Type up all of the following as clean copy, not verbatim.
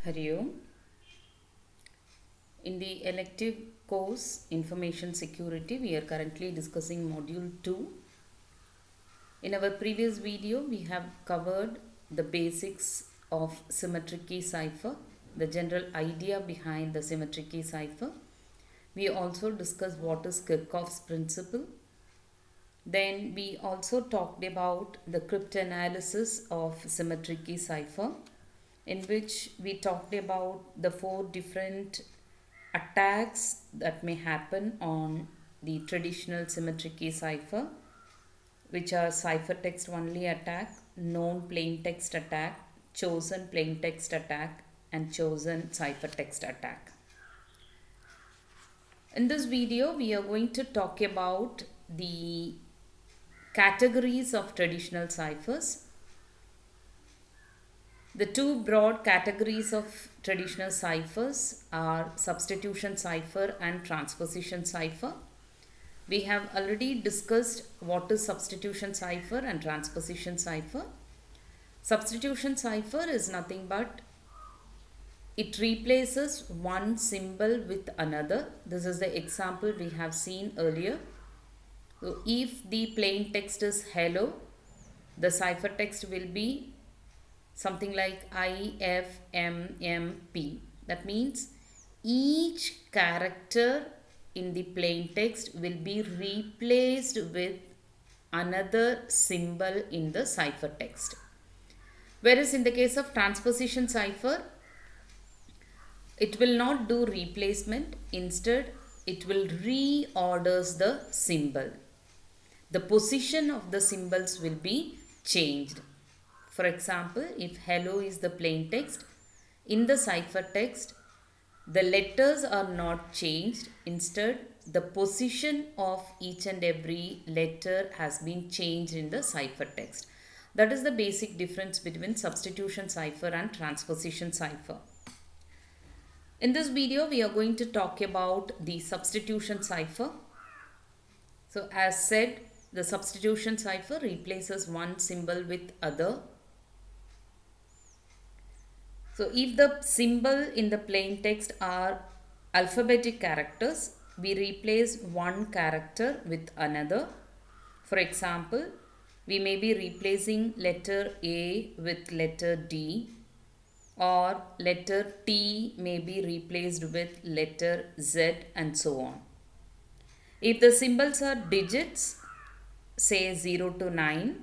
Hari Om. In the elective course Information Security, we are currently discussing Module 2. In our previous video, we have covered the basics of symmetric key cipher, the general idea behind the symmetric key cipher. We also discussed what is Kirchhoff's principle. Then we also talked about the cryptanalysis of symmetric key cipher, in which we talked about the 4 different attacks that may happen on the traditional symmetric key cipher, which are ciphertext only attack, known plain text attack, chosen plain text attack, and chosen ciphertext attack. In this video, we are going to talk about the categories of traditional ciphers. The 2 broad categories of traditional ciphers are substitution cipher and transposition cipher. We have already discussed what is substitution cipher and transposition cipher. Substitution cipher is nothing but it replaces one symbol with another. This is the example we have seen earlier. So if the plain text is hello, the ciphertext will be something like IFMMP. That means each character in the plain text will be replaced with another symbol in the ciphertext. Whereas in the case of transposition cipher, it will not do replacement. Instead, it will reorders the symbol. The position of the symbols will be changed. For example, if hello is the plain text, in the ciphertext, the letters are not changed. Instead, the position of each and every letter has been changed in the ciphertext. That is the basic difference between substitution cipher and transposition cipher. In this video, we are going to talk about the substitution cipher. So, as said, the substitution cipher replaces one symbol with other. So, if the symbol in the plain text are alphabetic characters, we replace one character with another. For example, we may be replacing letter A with letter D, or letter T may be replaced with letter Z, and so on. If the symbols are digits, say 0 to 9,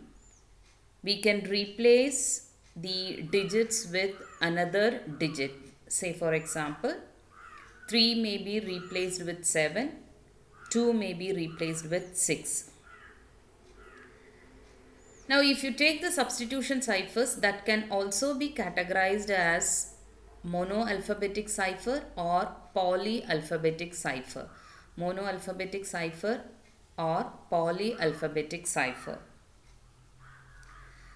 we can replace the digits with another digit. Say for example, 3 may be replaced with 7, 2 may be replaced with 6. Now if you take the substitution ciphers, that can also be categorized as monoalphabetic cipher or polyalphabetic cipher. Monoalphabetic cipher or polyalphabetic cipher.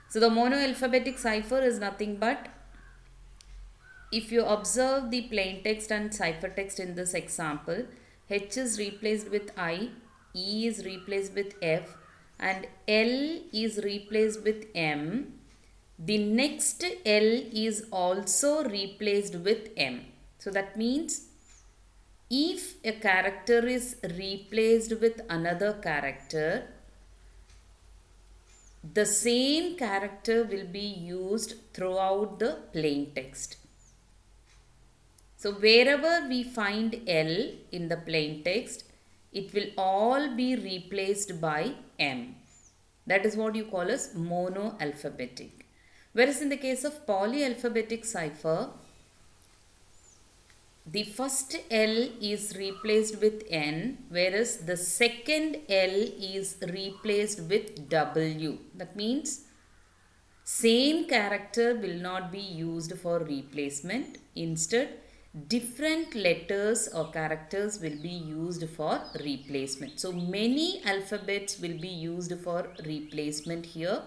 So the monoalphabetic cipher is nothing but, if you observe the plain text and ciphertext in this example, H is replaced with I, E is replaced with F, and L is replaced with M. The next L is also replaced with M. So that means if a character is replaced with another character, the same character will be used throughout the plain text. So wherever we find L in the plain text, it will all be replaced by M. That is what you call as monoalphabetic. Whereas in the case of polyalphabetic cipher, the first L is replaced with N, whereas the second L is replaced with W. That means same character will not be used for replacement. Instead, different letters or characters will be used for replacement. So many alphabets will be used for replacement here,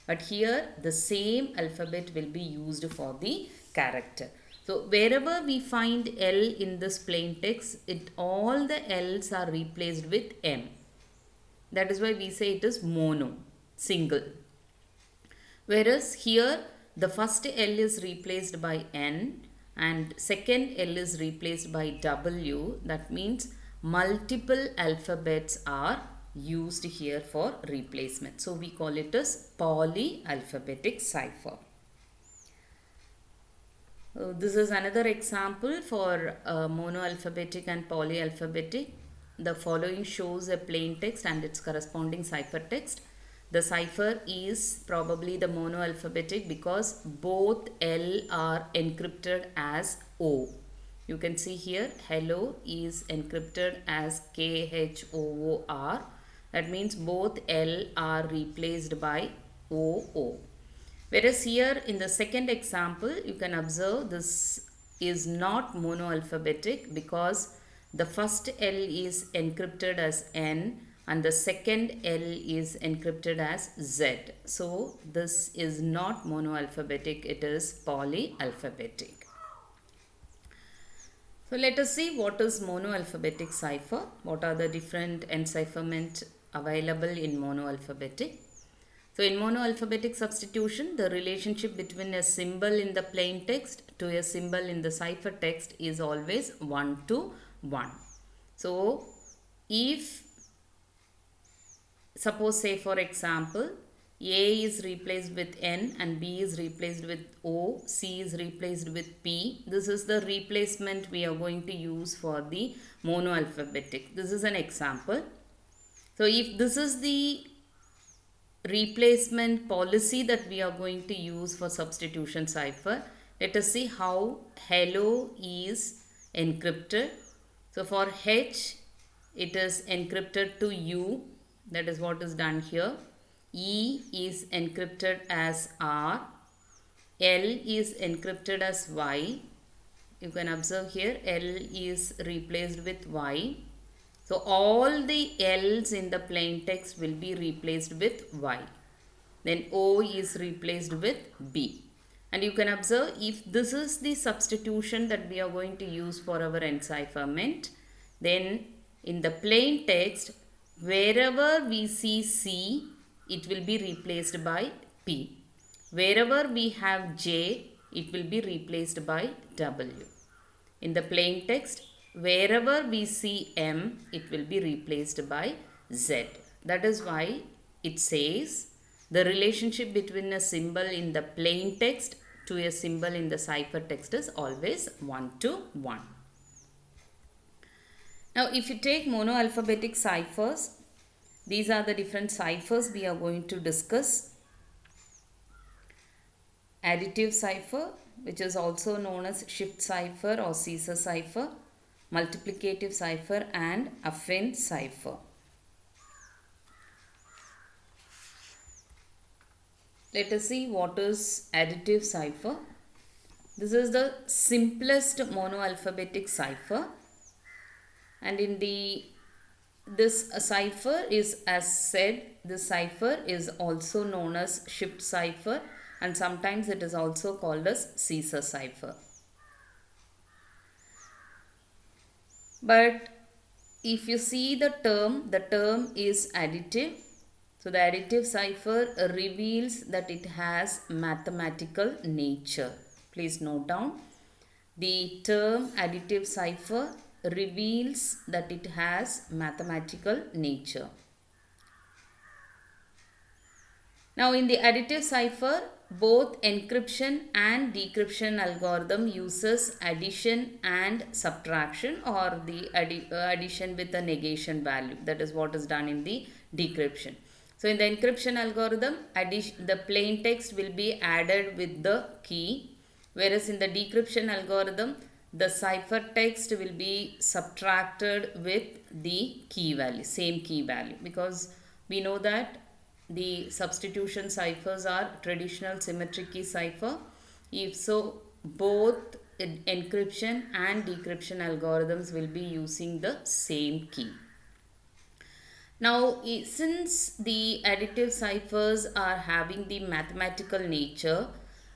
but here the same alphabet will be used for the character. So wherever we find L in this plain text, all the L's are replaced with M. That is why we say it is mono, single. Whereas here the first L is replaced by N and second L is replaced by W. That means multiple alphabets are used here for replacement. So we call it as polyalphabetic cipher. This is another example for monoalphabetic and polyalphabetic. The following shows a plain text and its corresponding cipher text. The cipher is probably the monoalphabetic because both L are encrypted as O. You can see here hello is encrypted as KHOOR. That means both L are replaced by OO. Whereas here in the second example, you can observe this is not monoalphabetic because the first L is encrypted as N and the second L is encrypted as Z. So this is not monoalphabetic, it is polyalphabetic. So let us see what is monoalphabetic cipher. What are the different encipherment available in monoalphabetic? So in monoalphabetic substitution, the relationship between a symbol in the plain text to a symbol in the cipher text is always 1 to 1. So if, suppose say for example, A is replaced with N and B is replaced with O, C is replaced with P. This is the replacement we are going to use for the monoalphabetic. This is an example. So if this is the replacement policy that we are going to use for substitution cipher, let us see how hello is encrypted. So for H, it is encrypted to U. That is what is done here. E is encrypted as R. L is encrypted as Y. You can observe here L is replaced with Y. So all the L's in the plain text will be replaced with Y. Then O is replaced with B. And you can observe if this is the substitution that we are going to use for our encipherment, then in the plain text, wherever we see C, it will be replaced by P. Wherever we have J, it will be replaced by W. In the plain text, wherever we see M, it will be replaced by Z. That is why it says the relationship between a symbol in the plain text to a symbol in the cipher text is always 1 to 1. Now, if you take monoalphabetic ciphers, these are the different ciphers we are going to discuss. Additive cipher, which is also known as shift cipher or Caesar cipher, multiplicative cipher and affine cipher. Let us see what is additive cipher. This is the simplest monoalphabetic cipher, and in this cipher is, as said, this cipher is also known as shift cipher and sometimes it is also called as Caesar cipher. But if you see the term is additive. So the additive cipher reveals that it has mathematical nature. Please note down. The term additive cipher reveals that it has mathematical nature. Now in the additive cipher, both encryption and decryption algorithm uses addition and subtraction, or the addition with a negation value. That is what is done in the decryption. So in the encryption algorithm, the plain text will be added with the key, whereas in the decryption algorithm, the cipher text will be subtracted with the key value, same key value, because we know that the substitution ciphers are traditional symmetric key cipher. If so, both encryption and decryption algorithms will be using the same key. Now, since the additive ciphers are having the mathematical nature,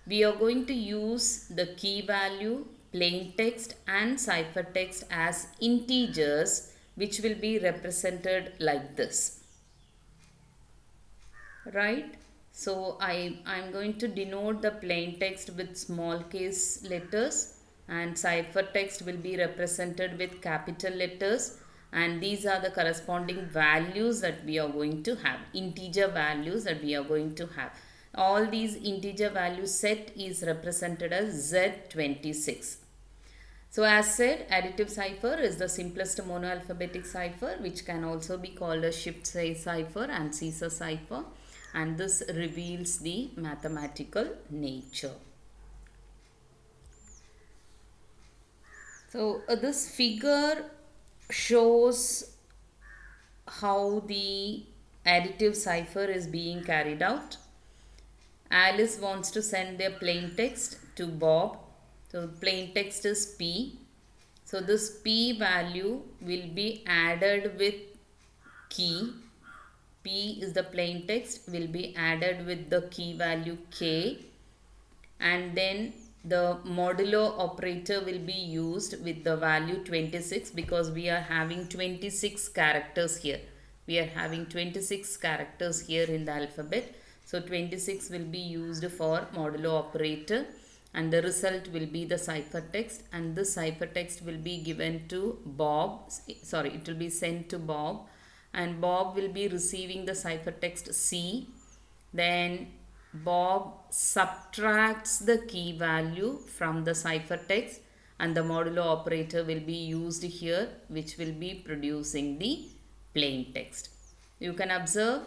we are going to use the key value, plain text and cipher text as integers, which will be represented like this. Right? So, I'm going to denote the plain text with small case letters and ciphertext will be represented with capital letters, and these are the corresponding values that we are going to have, integer values that we are going to have. All these integer value set is represented as Z26. So as said, additive cipher is the simplest monoalphabetic cipher, which can also be called a shift cipher and Caesar cipher, and this reveals the mathematical nature. So this figure shows how the additive cipher is being carried out. Alice wants to send their plain text to Bob. So plain text is P. So this P value will be added with key. P is the plain text, will be added with the key value K, and then the modulo operator will be used with the value 26, because we are having 26 characters here. We are having 26 characters here in the alphabet. So 26 will be used for modulo operator, and the result will be the ciphertext, and this ciphertext will be given to Bob. Sorry, it will be sent to Bob, and Bob will be receiving the ciphertext C. Then Bob subtracts the key value from the ciphertext, and the modulo operator will be used here, which will be producing the plain text. You can observe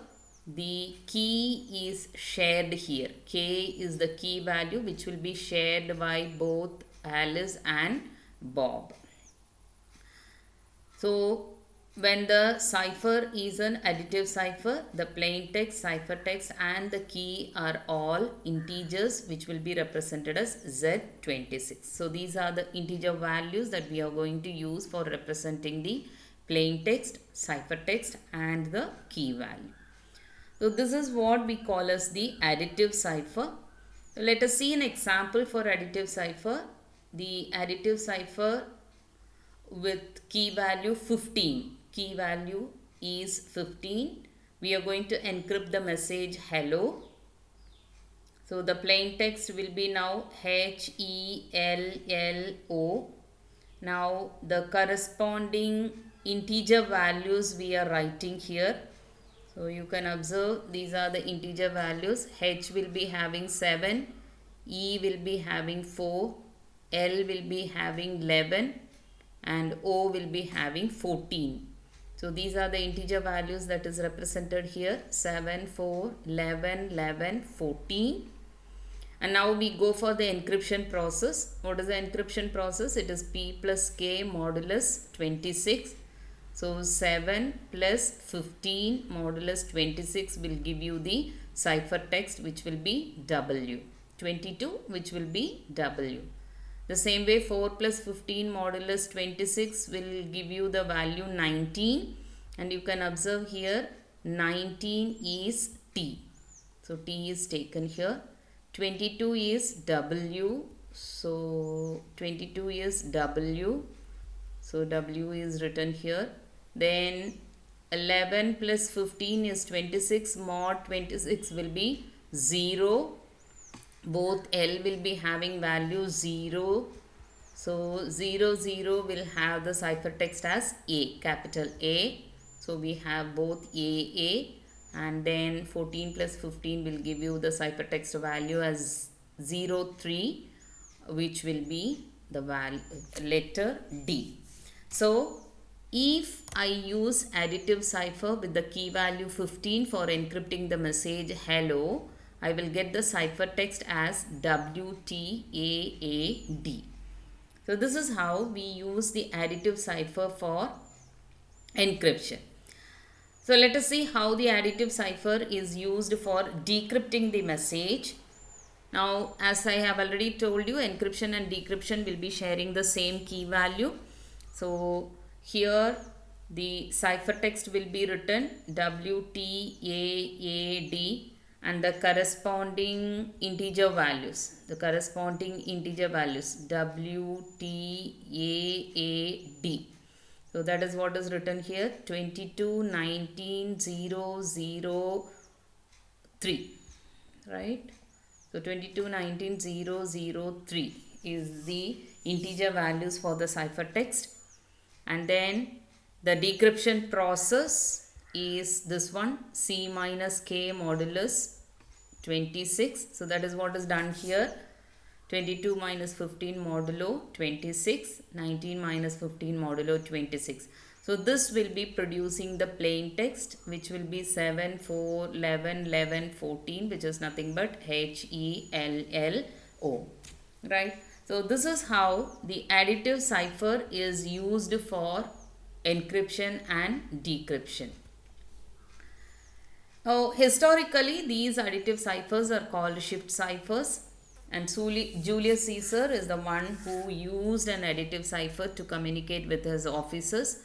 the key is shared here. K is the key value which will be shared by both Alice and Bob. So when the cipher is an additive cipher, the plain text, ciphertext and the key are all integers which will be represented as Z26. So these are the integer values that we are going to use for representing the plain text, ciphertext and the key value. So this is what we call as the additive cipher. So let us see an example for additive cipher. The additive cipher with key value 15. Key value is 15. We are going to encrypt the message hello. So the plain text will be now HELLO. Now the corresponding integer values we are writing here. So you can observe these are the integer values. H will be having 7, E will be having 4, L will be having 11 and O will be having 14. So these are the integer values that is represented here, 7, 4, 11, 11, 14. And now we go for the encryption process. What is the encryption process? It is P plus K modulus 26. So 7 plus 15 modulus 26 will give you the ciphertext which will be W. 22 which will be W. The same way 4 plus 15 modulus 26 will give you the value 19, and you can observe here 19 is T. So T is taken here. 22 is W. So 22 is W. So W is written here. Then 11 plus 15 is 26. Mod 26 will be 0. Both L will be having value 0. So 0, 0 will have the ciphertext as A, capital A. So we have both A, and then 14 plus 15 will give you the ciphertext value as 0, 3, which will be the value, letter D. So if I use additive cipher with the key value 15 for encrypting the message hello, I will get the ciphertext as WTAAD. So this is how we use the additive cipher for encryption. So let us see how the additive cipher is used for decrypting the message. Now, as I have already told you, encryption and decryption will be sharing the same key value. So here the ciphertext will be written WTAAD and the corresponding integer values. The corresponding integer values WTAAD. So that is what is written here, 22190003, right? So 22190003 is the integer values for the ciphertext. And then the decryption process is this one, C minus K modulus 26. So that is what is done here. 22 minus 15 modulo 26, 19 minus 15 modulo 26. So this will be producing the plain text, which will be 7, 4, 11, 11, 14, which is nothing but HELLO, right? So this is how the additive cipher is used for encryption and decryption. Now, historically, these additive ciphers are called shift ciphers, and Julius Caesar is the one who used an additive cipher to communicate with his officers.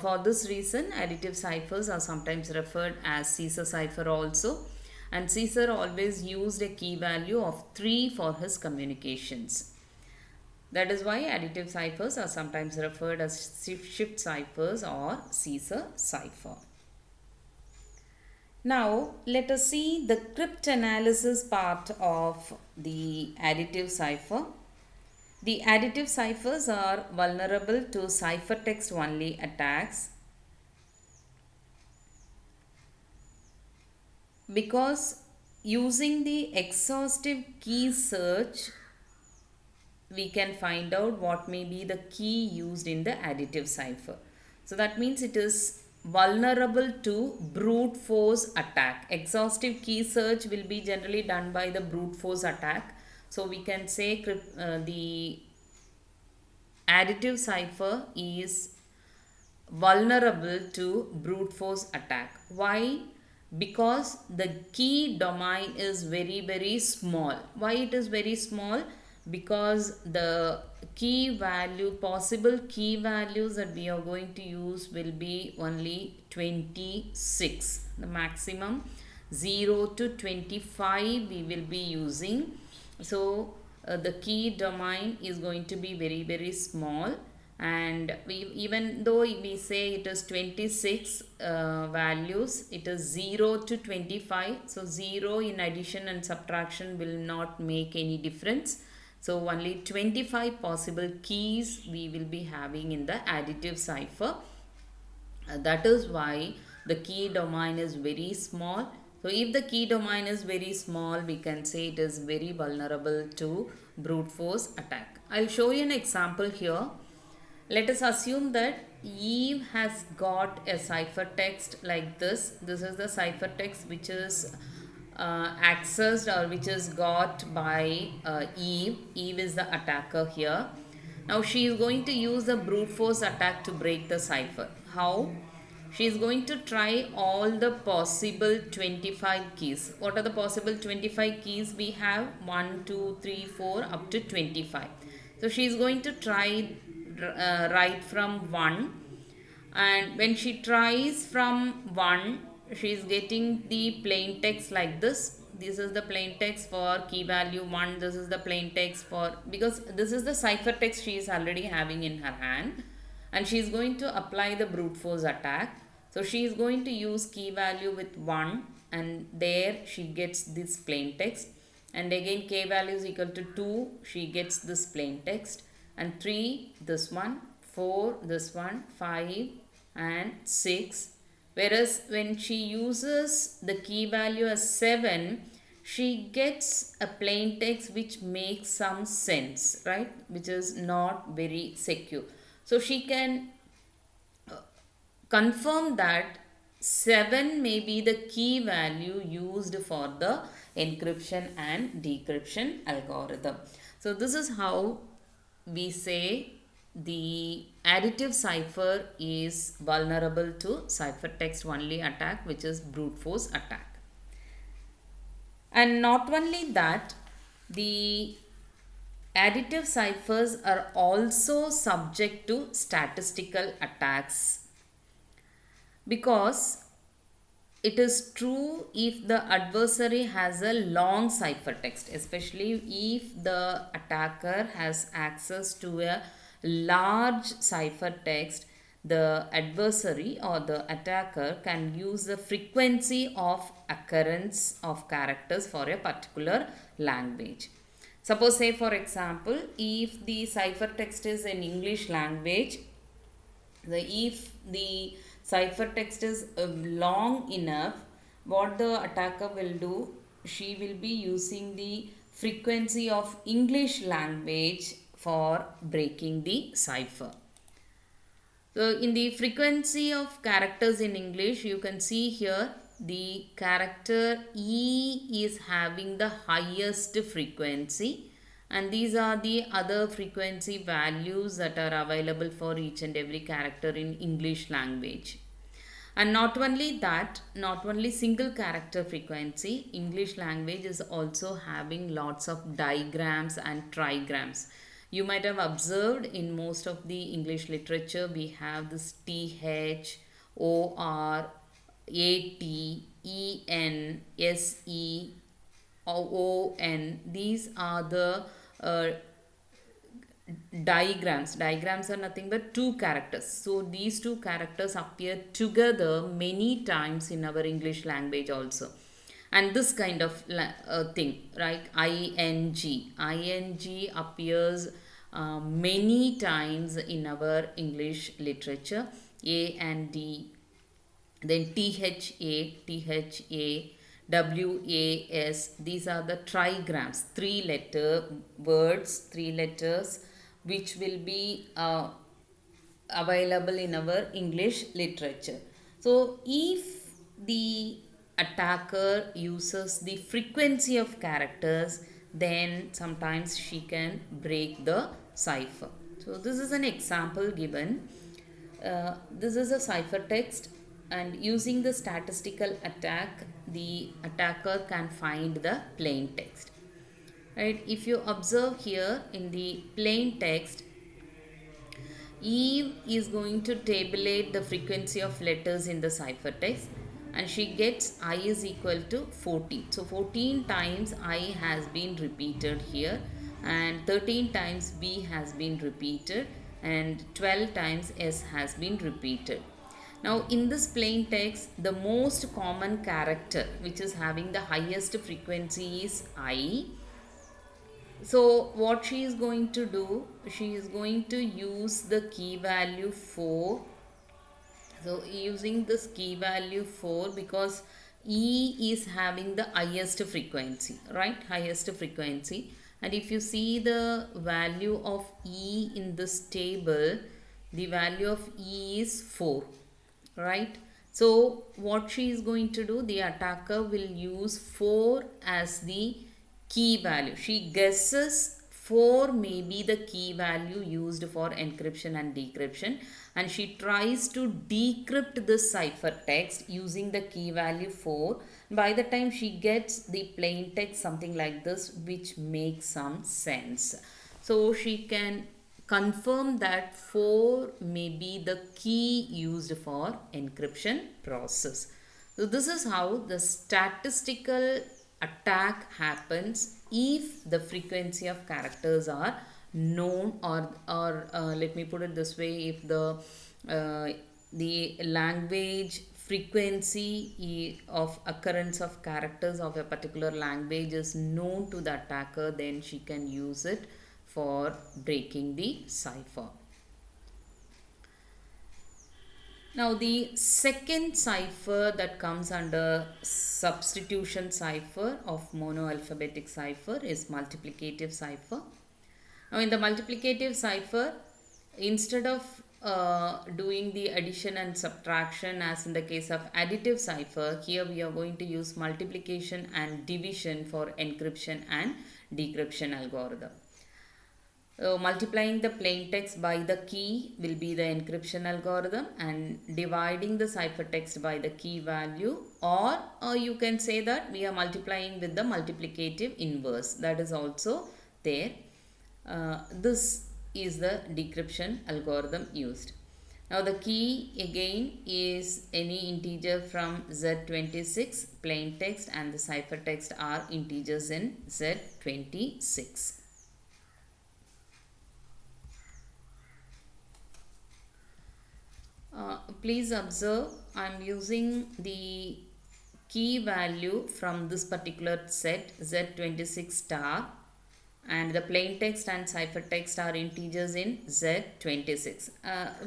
For this reason, additive ciphers are sometimes referred as Caesar cipher also, and Caesar always used a key value of 3 for his communications. That is why additive ciphers are sometimes referred as shift ciphers or Caesar cipher. Now, let us see the cryptanalysis part of the additive cipher. The additive ciphers are vulnerable to ciphertext only attacks because using the exhaustive key search, we can find out what may be the key used in the additive cipher. So that means it is vulnerable to brute force attack. Exhaustive key search will be generally done by the brute force attack. So we can say the additive cipher is vulnerable to brute force attack. Why? Because the key domain is very small. Why it is very small? Because the key value, possible key values that we are going to use will be only 26. The maximum 0 to 25 we will be using. So the key domain is going to be very small, and even though we say it is 26 values, it is 0 to 25. So 0 in addition and subtraction will not make any difference. So only 25 possible keys we will be having in the additive cipher. That is why the key domain is very small. So if the key domain is very small, we can say it is very vulnerable to brute force attack. I'll show you an example here. Let us assume that Eve has got a ciphertext like this. This is the ciphertext which is accessed or which is got by Eve. Eve is the attacker here. Now she is going to use the brute force attack to break the cipher. How? She is going to try all the possible 25 keys. What are the possible 25 keys we have? 1, 2, 3, 4 up to 25. So she is going to try right from 1, and when she tries from 1, she is getting the plain text like this. This is the plain text for key value 1. This is the plain text for, because this is the ciphertext she is already having in her hand, and she is going to apply the brute force attack. So she is going to use key value with 1, and there she gets this plain text, and again k value is equal to 2, she gets this plain text, and 3 this one, 4 this one, 5 and 6. Whereas when she uses the key value as 7, she gets a plain text which makes some sense, right? Which is not very secure. So she can confirm that 7 may be the key value used for the encryption and decryption algorithm. So this is how we say the additive cipher is vulnerable to ciphertext only attack, which is brute force attack. And not only that, the additive ciphers are also subject to statistical attacks, because it is true if the adversary has a long ciphertext, especially if the attacker has access to a large ciphertext, the adversary or the attacker can use the frequency of occurrence of characters for a particular language. Suppose, say for example, if the ciphertext is in English language, if the ciphertext is long enough, what the attacker will do, she will be using the frequency of English language for breaking the cipher. So in the frequency of characters in English, you can see here the character E is having the highest frequency, and these are the other frequency values that are available for each and every character in English language. And not only that, not only single character frequency, English language is also having lots of digrams and trigrams. You might have observed in most of the English literature, we have this TH, OR, AT, EN, SE, ON. These are the uh, digrams are nothing but two characters. So these two characters appear together many times in our English language also. And this kind of thing, right? ing appears many times in our English literature. A and D, then THA, WAS. These are the trigrams, three letter words, three letters, which will be available in our English literature. So if the attacker uses the frequency of characters, then sometimes she can break the cipher. So this is an example given. This is a ciphertext, and using the statistical attack, the attacker can find the plain text. Right? If you observe here in the plain text, Eve is going to tabulate the frequency of letters in the ciphertext, and she gets I is equal to 14. So 14 times I has been repeated here, and 13 times B has been repeated, and 12 times S has been repeated. Now in this plain text, the most common character which is having the highest frequency is I. So what she is going to do, she is going to use the key value 4. So using this key value 4, because E is having the highest frequency, right? Highest frequency. And if you see the value of E in this table, the value of E is 4, right? So what she is going to do, the attacker will use 4 as the key value. She guesses 4 may be the key value used for encryption and decryption, and she tries to decrypt this ciphertext using the key value 4. By the time she gets the plain text something like this, which makes some sense. So she can confirm that 4 may be the key used for encryption process. So this is how the statistical attack happens if the frequency of characters are known, or let me put it this way, if the language frequency of occurrence of characters of a particular language is known to the attacker, then she can use it for breaking the cipher. Now the second cipher that comes under substitution cipher of monoalphabetic cipher is multiplicative cipher. Now in the multiplicative cipher, instead of doing the addition and subtraction as in the case of additive cipher, here we are going to use multiplication and division for encryption and decryption algorithm. So multiplying the plain text by the key will be the encryption algorithm, and dividing the ciphertext by the key value, or you can say that we are multiplying with the multiplicative inverse, that is also there. This is the decryption algorithm used. Now the key again is any integer from Z26 plain text, and the ciphertext are integers in Z26. Please observe, I am using the key value from this particular set Z26 star, and the plain text and ciphertext are integers in Z26.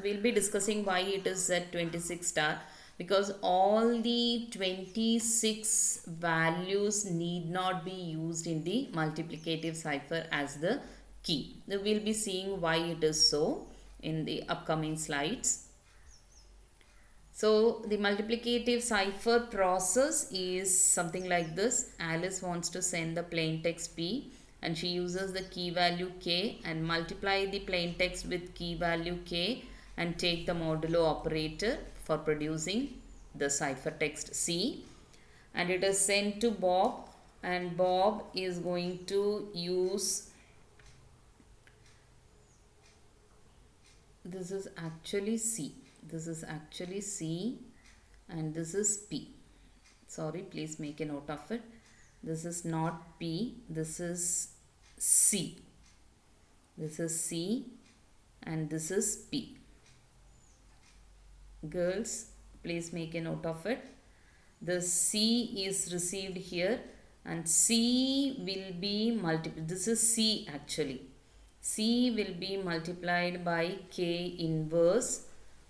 We'll be discussing why it is Z26 star, because all the 26 values need not be used in the multiplicative cipher as the key. We'll be seeing why it is so in the upcoming slides. So the multiplicative cipher process is something like this. Alice wants to send the plain text P, and she uses the key value K and multiply the plain text with key value K and take the modulo operator for producing the ciphertext C, and it is sent to Bob, and Bob is going to use, this is actually C. This is actually C and this is P. Sorry, please make a note of it. This is not P, this is C. This is C and this is P. Girls, please make a note of it. The C is received here and C will be multiplied. This is C actually. C will be multiplied by K inverse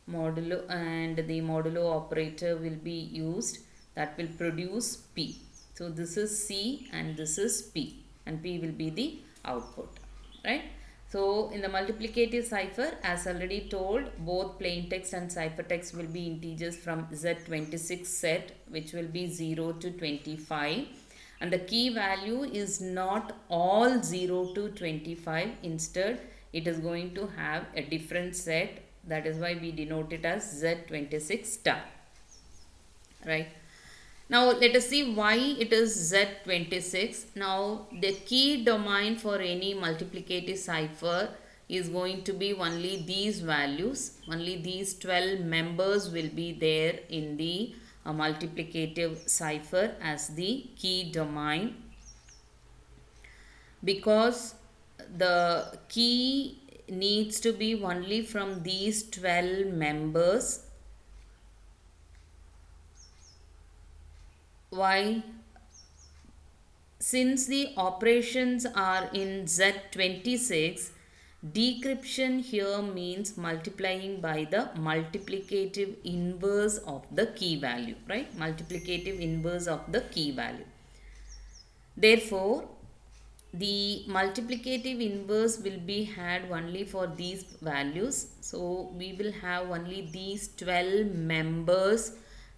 modulo, and the modulo operator will be used, that will produce P. So this is C and this is P, and P will be the output, right? So in the multiplicative cipher, as already told, both plain text and ciphertext will be integers from Z26 set, which will be 0 to 25. And the key value is not all 0 to 25. Instead, it is going to have a different set. That is why we denote it as Z26 star. Right. Now, let us see why it is Z26. Now, the key domain for any multiplicative cipher is going to be only these values. Only these 12 members will be there in the multiplicative cipher as the key domain, because the key needs to be only from these 12 members. Why? Since the operations are in Z26, decryption here means multiplying by the multiplicative inverse of the key value, right? Multiplicative inverse of the key value. Therefore, the multiplicative inverse will be had only for these values. So we will have only these 12 members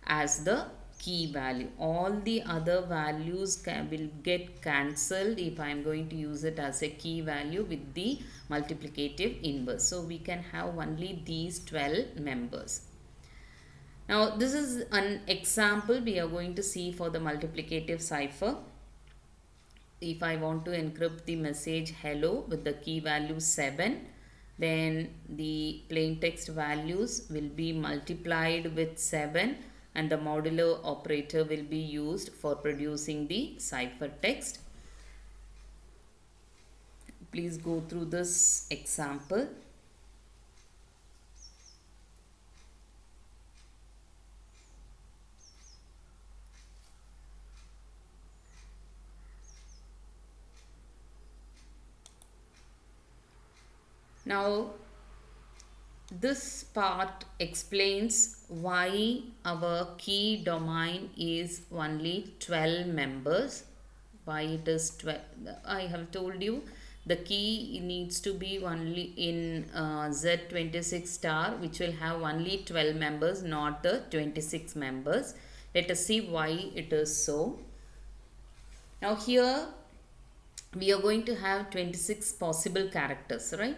as the key value. All the other values will get cancelled if I am going to use it as a key value with the multiplicative inverse. So we can have only these 12 members. Now this is an example we are going to see for the multiplicative cipher. If I want to encrypt the message hello with the key value 7, then the plain text values will be multiplied with 7 and the modulo operator will be used for producing the ciphertext. Please go through this example. Now, this part explains why our key domain is only 12 members. Why it is 12? I have told you the key needs to be only in Z26 star, which will have only 12 members, not the 26 members. Let us see why it is so. Now here we are going to have 26 possible characters, right?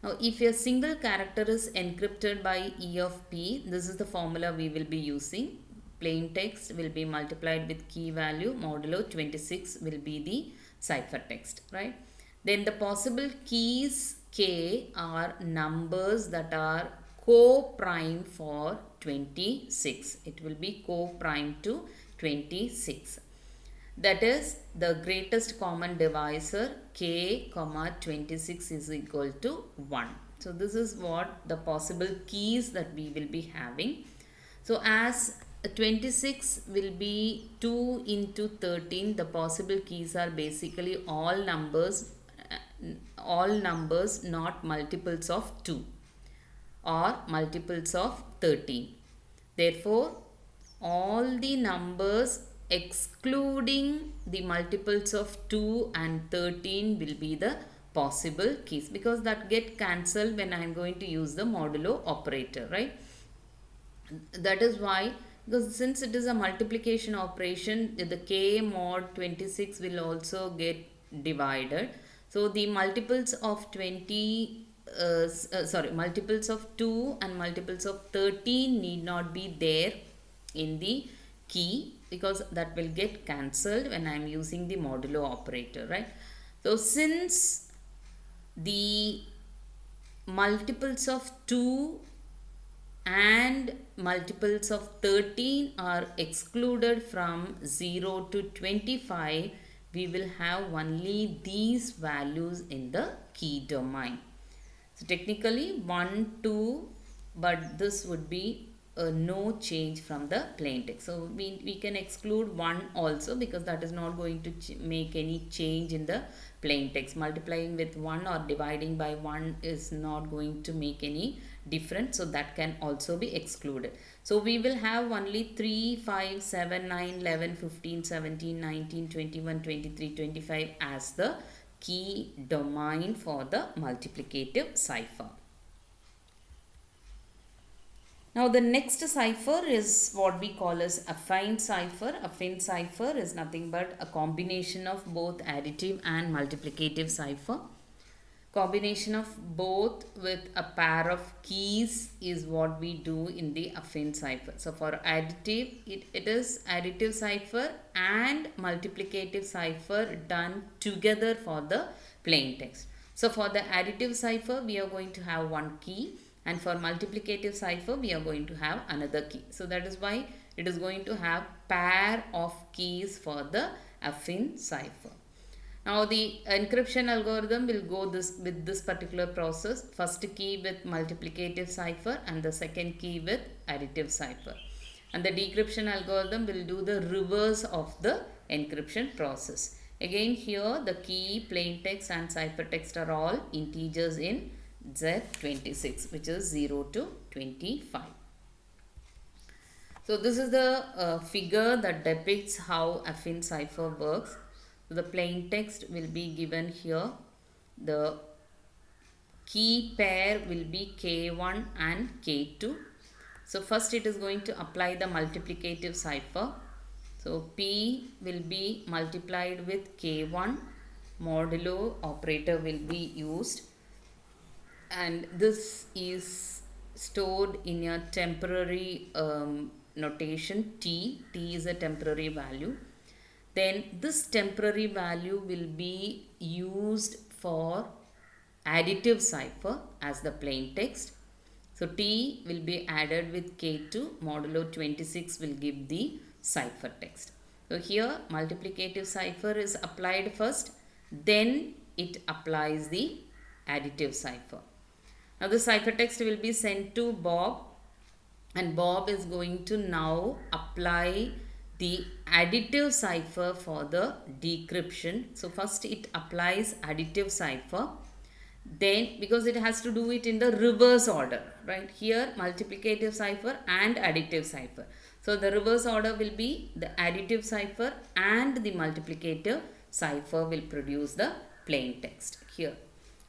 Now, if a single character is encrypted by E of P, this is the formula we will be using. Plain text will be multiplied with key value, modulo 26 will be the ciphertext, right? Then the possible keys K are numbers that are co-prime for 26. It will be co-prime to 26. That is the greatest common divisor K, 26 is equal to 1. So this is what the possible keys that we will be having. So as 26 will be 2 into 13, the possible keys are basically all numbers all numbers not multiples of 2 or multiples of 13. Therefore, all the numbers excluding the multiples of 2 and 13 will be the possible keys, because that get cancelled when I am going to use the modulo operator, right? That is why, because since it is a multiplication operation, the k mod 26 will also get divided. So the multiples of 20 multiples of 2 and multiples of 13 need not be there in the key, because that will get cancelled when I am using the modulo operator, right? So since the multiples of 2 and multiples of 13 are excluded from 0 to 25, we will have only these values in the key domain. So technically 1, 2, but this would be no change from the plain text. So we can exclude 1 also, because that is not going to make any change in the plain text. Multiplying with 1 or dividing by 1 is not going to make any difference. So that can also be excluded. So we will have only 3, 5, 7, 9, 11, 15, 17, 19, 21, 23, 25 as the key domain for the multiplicative cipher. Now the next cipher is what we call as affine cipher. Affine cipher is nothing but a combination of both additive and multiplicative cipher. Combination of both with a pair of keys is what we do in the affine cipher. So for additive, it is additive cipher and multiplicative cipher done together for the plain text. So for the additive cipher, we are going to have one key, and for multiplicative cipher, we are going to have another key. So that is why it is going to have pair of keys for the affine cipher. Now the encryption algorithm will go with this particular process. First key with multiplicative cipher and the second key with additive cipher. And the decryption algorithm will do the reverse of the encryption process. Again here the key, plain text and ciphertext are all integers in Z26, which is 0 to 25. So this is the figure that depicts how affine cipher works. So the plain text will be given here. The key pair will be K1 and K2. So first it is going to apply the multiplicative cipher. So P will be multiplied with K1. Modulo operator will be used. And this is stored in a temporary notation T. T is a temporary value. Then this temporary value will be used for additive cipher as the plain text. So T will be added with K2. Modulo 26 will give the ciphertext. So here multiplicative cipher is applied first, then it applies the additive cipher. Now the ciphertext will be sent to Bob, and Bob is going to now apply the additive cipher for the decryption. So first it applies additive cipher, then because it has to do it in the reverse order, right? Here multiplicative cipher and additive cipher. So the reverse order will be the additive cipher and the multiplicative cipher will produce the plain text here.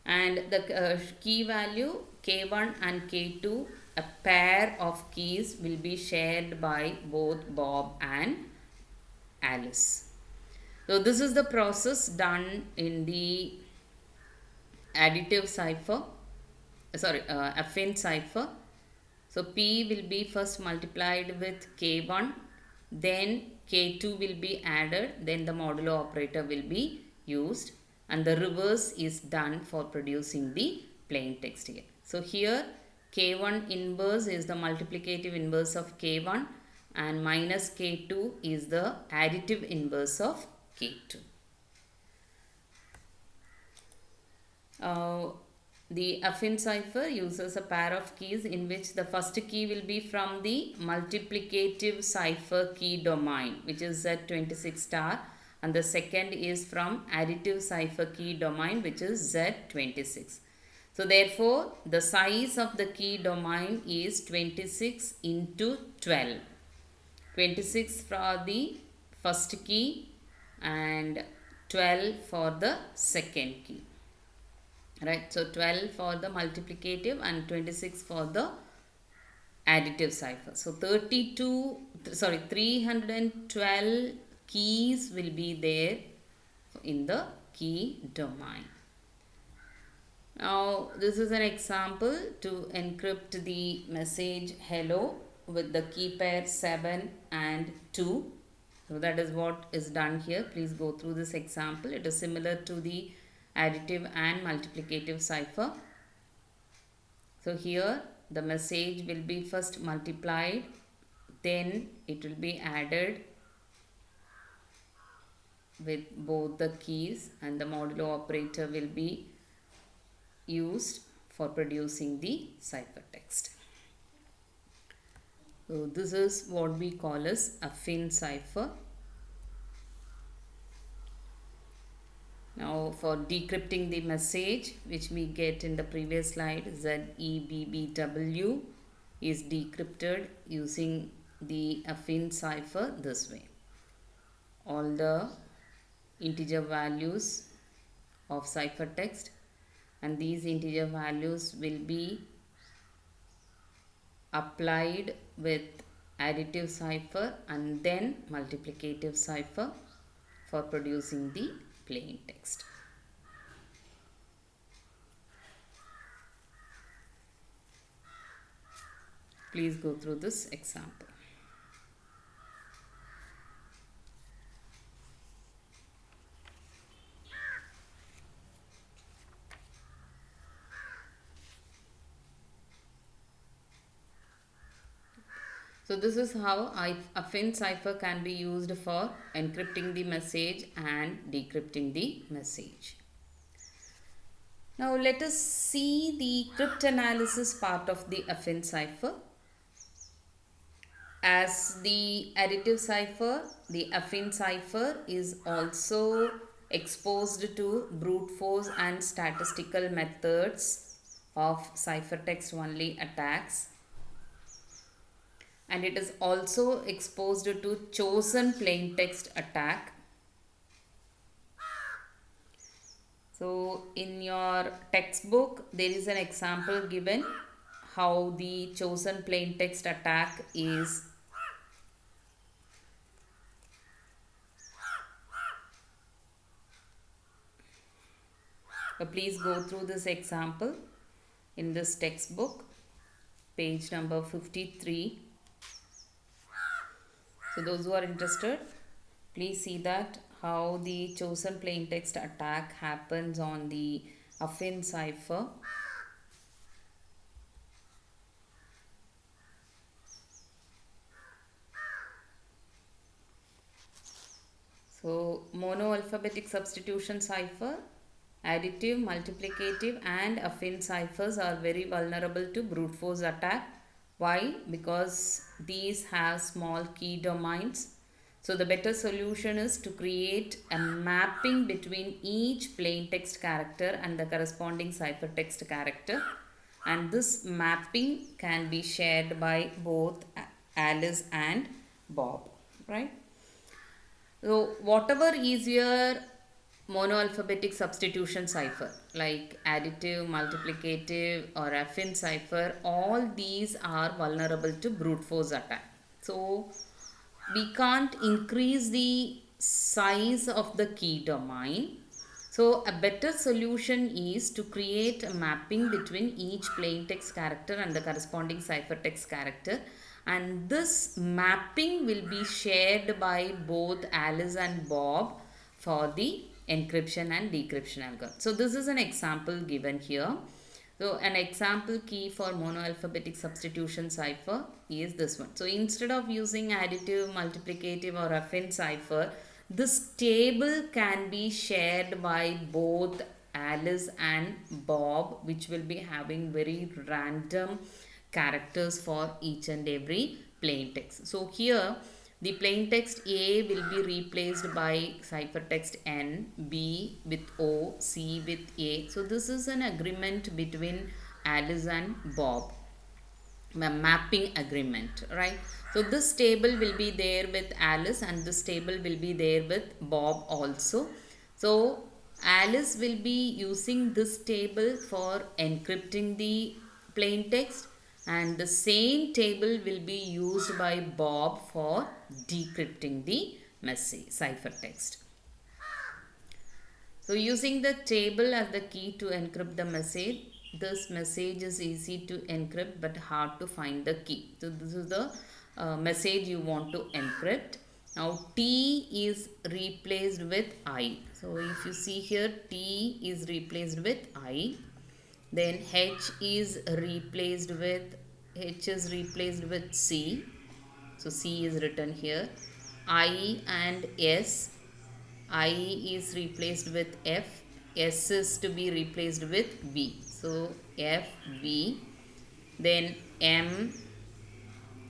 And the key value K1 and K2, a pair of keys, will be shared by both Bob and Alice. So this is the process done in the additive cipher, affine cipher. So P will be first multiplied with K1, then K2 will be added, then the modulo operator will be used, and the reverse is done for producing the plain text here. So here K1 inverse is the multiplicative inverse of K1 and minus K2 is the additive inverse of K2. The affine cipher uses a pair of keys in which the first key will be from the multiplicative cipher key domain, which is Z26 star, and the second is from additive cipher key domain, which is Z26. So therefore, the size of the key domain is 26 into 12. 26 for the first key and 12 for the second key. Right, so 12 for the multiplicative and 26 for the additive cipher. So 312 keys will be there in the key domain. Now this is an example to encrypt the message hello with the key pair 7 and 2. So that is what is done here. Please go through this example. It is similar to the additive and multiplicative cipher. So here the message will be first multiplied, then it will be added with both the keys, and the modulo operator will be used for producing the ciphertext. So this is what we call as affine cipher. Now for decrypting the message, which we get in the previous slide, ZEBBW is decrypted using the affine cipher this way. All the integer values of ciphertext, and these integer values will be applied with additive cipher and then multiplicative cipher for producing the plain text. Please go through this example. So this is how affine cipher can be used for encrypting the message and decrypting the message. Now let us see the cryptanalysis part of the affine cipher. As the additive cipher, the affine cipher is also exposed to brute force and statistical methods of ciphertext only attacks. And it is also exposed to chosen plain text attack. So in your textbook there is an example given how the chosen plain text attack is please go through this example in this textbook, page number 53. So those who are interested, please see that how the chosen plain text attack happens on the affine cipher. So monoalphabetic substitution cipher, additive, multiplicative and affine ciphers are very vulnerable to brute force attack. Why? Because these have small key domains. So the better solution is to create a mapping between each plain text character and the corresponding ciphertext character, and this mapping can be shared by both Alice and Bob, right? So whatever is your monoalphabetic substitution cipher like additive, multiplicative or affine cipher, all these are vulnerable to brute force attack. So we can't increase the size of the key domain. So a better solution is to create a mapping between each plain text character and the corresponding ciphertext character, and this mapping will be shared by both Alice and Bob for the encryption and decryption algorithm. So this is an example given here. So an example key for monoalphabetic substitution cipher is this one. So instead of using additive, multiplicative or affine cipher, this table can be shared by both Alice and Bob, which will be having very random characters for each and every plain text. So here The plain text A will be replaced by ciphertext N, B with O, C with A. So this is an agreement between Alice and Bob, a mapping agreement, right? So this table will be there with Alice and this table will be there with Bob also. So Alice will be using this table for encrypting the plain text, and the same table will be used by Bob for decrypting the message ciphertext. So using the table as the key to encrypt the message, this message is easy to encrypt but hard to find the key. So this is the message you want to encrypt. Now T is replaced with I. So if you see here, T is replaced with I. Then H is replaced with C. So C is written here. I and S. I is replaced with F. S is to be replaced with V. So F, V. Then M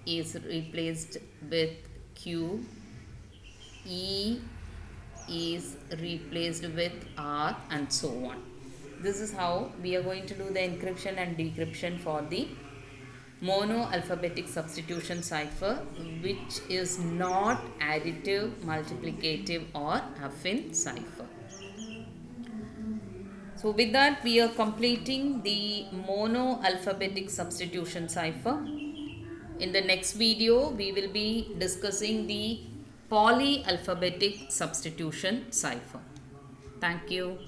is replaced with Q. E is replaced with R, and so on. This is how we are going to do the encryption and decryption for the monoalphabetic substitution cipher, which is not additive, multiplicative or affine cipher. So with that, we are completing the monoalphabetic substitution cipher. In the next video, we will be discussing the polyalphabetic substitution cipher. Thank you.